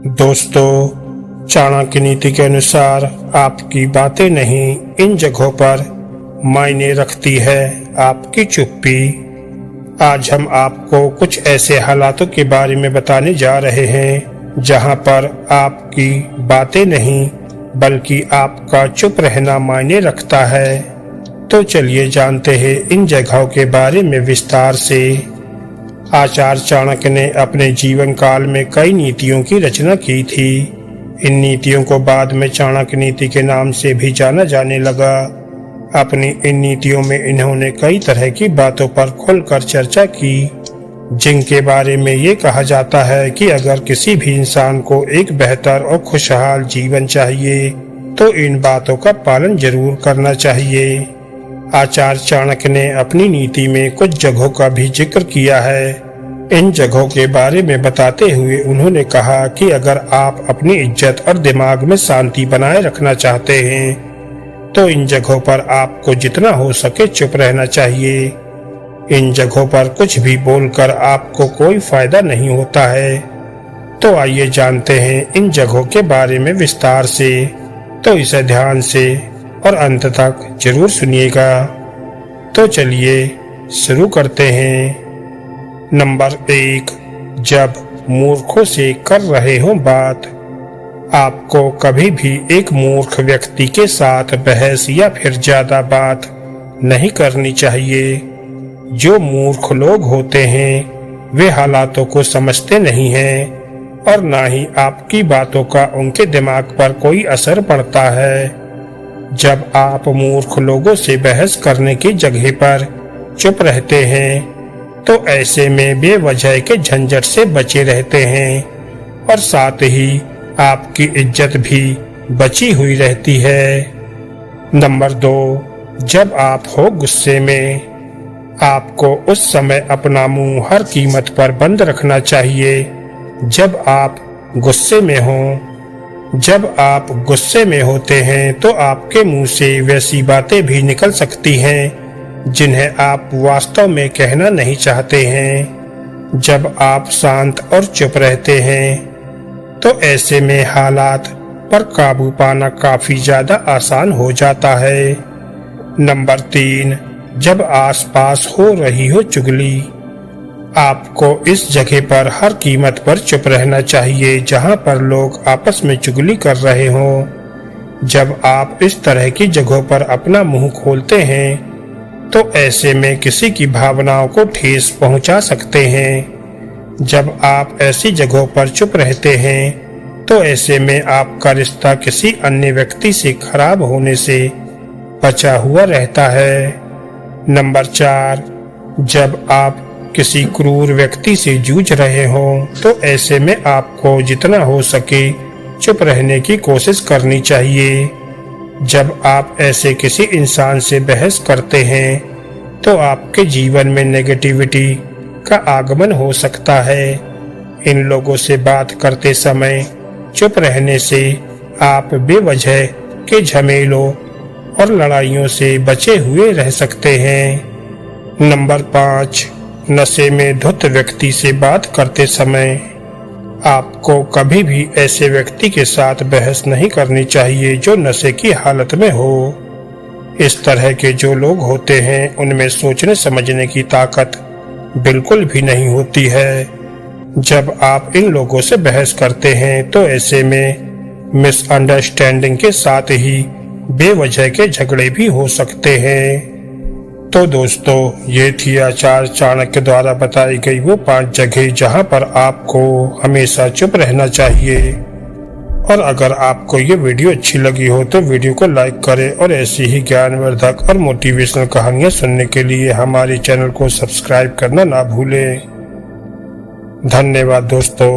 दोस्तों, चाणक्य नीति के अनुसार आपकी बातें नहीं, इन जगहों पर मायने रखती है आपकी चुप्पी। आज हम आपको कुछ ऐसे हालातों के बारे में बताने जा रहे हैं जहां पर आपकी बातें नहीं बल्कि आपका चुप रहना मायने रखता है। तो चलिए जानते हैं इन जगहों के बारे में विस्तार से। आचार्य चाणक्य ने अपने जीवन काल में कई नीतियों की रचना की थी। इन नीतियों को बाद में चाणक्य नीति के नाम से भी जाना जाने लगा। अपनी इन नीतियों में इन्होंने कई तरह की बातों पर खुलकर चर्चा की, जिनके बारे में ये कहा जाता है कि अगर किसी भी इंसान को एक बेहतर और खुशहाल जीवन चाहिए तो इन बातों का पालन जरूर करना चाहिए। आचार्य चाणक्य ने अपनी नीति में कुछ जगहों का भी जिक्र किया है। इन जगहों के बारे में बताते हुए उन्होंने कहा कि अगर आप अपनी इज्जत और दिमाग में शांति बनाए रखना चाहते हैं तो इन जगहों पर आपको जितना हो सके चुप रहना चाहिए। इन जगहों पर कुछ भी बोलकर आपको कोई फायदा नहीं होता है। तो आइए जानते हैं इन जगहों के बारे में विस्तार से। तो इसे ध्यान से और अंत तक जरूर सुनिएगा। तो चलिए शुरू करते हैं। नंबर 1, जब मूर्खों से कर रहे हो बात। आपको कभी भी एक मूर्ख व्यक्ति के साथ बहस या फिर ज्यादा बात नहीं करनी चाहिए। जो मूर्ख लोग होते हैं वे हालातों को समझते नहीं हैं और ना ही आपकी बातों का उनके दिमाग पर कोई असर पड़ता है। जब आप मूर्ख लोगों से बहस करने की जगह पर चुप रहते हैं तो ऐसे में बेवजह के झंझट से बचे रहते हैं और साथ ही आपकी इज्जत भी बची हुई रहती है। नंबर 2, जब आप हो गुस्से में। आपको उस समय अपना मुंह हर कीमत पर बंद रखना चाहिए जब आप गुस्से में हों। जब आप गुस्से में होते हैं तो आपके मुंह से वैसी बातें भी निकल सकती हैं जिन्हें आप वास्तव में कहना नहीं चाहते हैं। जब आप शांत और चुप रहते हैं तो ऐसे में हालात पर काबू पाना काफी ज्यादा आसान हो जाता है। नंबर 3, जब आसपास हो रही हो चुगली। आपको इस जगह पर हर कीमत पर चुप रहना चाहिए जहां पर लोग आपस में चुगली कर रहे हों। जब आप इस तरह की जगहों पर अपना मुंह खोलते हैं तो ऐसे में किसी की भावनाओं को ठेस पहुंचा सकते हैं। जब आप ऐसी जगहों पर चुप रहते हैं तो ऐसे में आपका रिश्ता किसी अन्य व्यक्ति से खराब होने से बचा हुआ रहता है। नंबर 4, जब आप किसी क्रूर व्यक्ति से जूझ रहे हो तो ऐसे में आपको जितना हो सके चुप रहने की कोशिश करनी चाहिए। जब आप ऐसे किसी इंसान से बहस करते हैं तो आपके जीवन में नेगेटिविटी का आगमन हो सकता है। इन लोगों से बात करते समय चुप रहने से आप बेवजह के झमेलों और लड़ाइयों से बचे हुए रह सकते हैं। नंबर 5, नशे में धुत व्यक्ति से बात करते समय। आपको कभी भी ऐसे व्यक्ति के साथ बहस नहीं करनी चाहिए जो नशे की हालत में हो। इस तरह के जो लोग होते हैं उनमें सोचने समझने की ताकत बिल्कुल भी नहीं होती है। जब आप इन लोगों से बहस करते हैं तो ऐसे में मिसअंडरस्टैंडिंग के साथ ही बेवजह के झगड़े भी हो सकते हैं। तो दोस्तों, ये थी आचार्य चाणक्य द्वारा बताई गई वो 5 जगह जहां पर आपको हमेशा चुप रहना चाहिए। और अगर आपको ये वीडियो अच्छी लगी हो तो वीडियो को लाइक करें और ऐसी ही ज्ञानवर्धक और मोटिवेशनल कहानियां सुनने के लिए हमारे चैनल को सब्सक्राइब करना ना भूलें। धन्यवाद दोस्तों।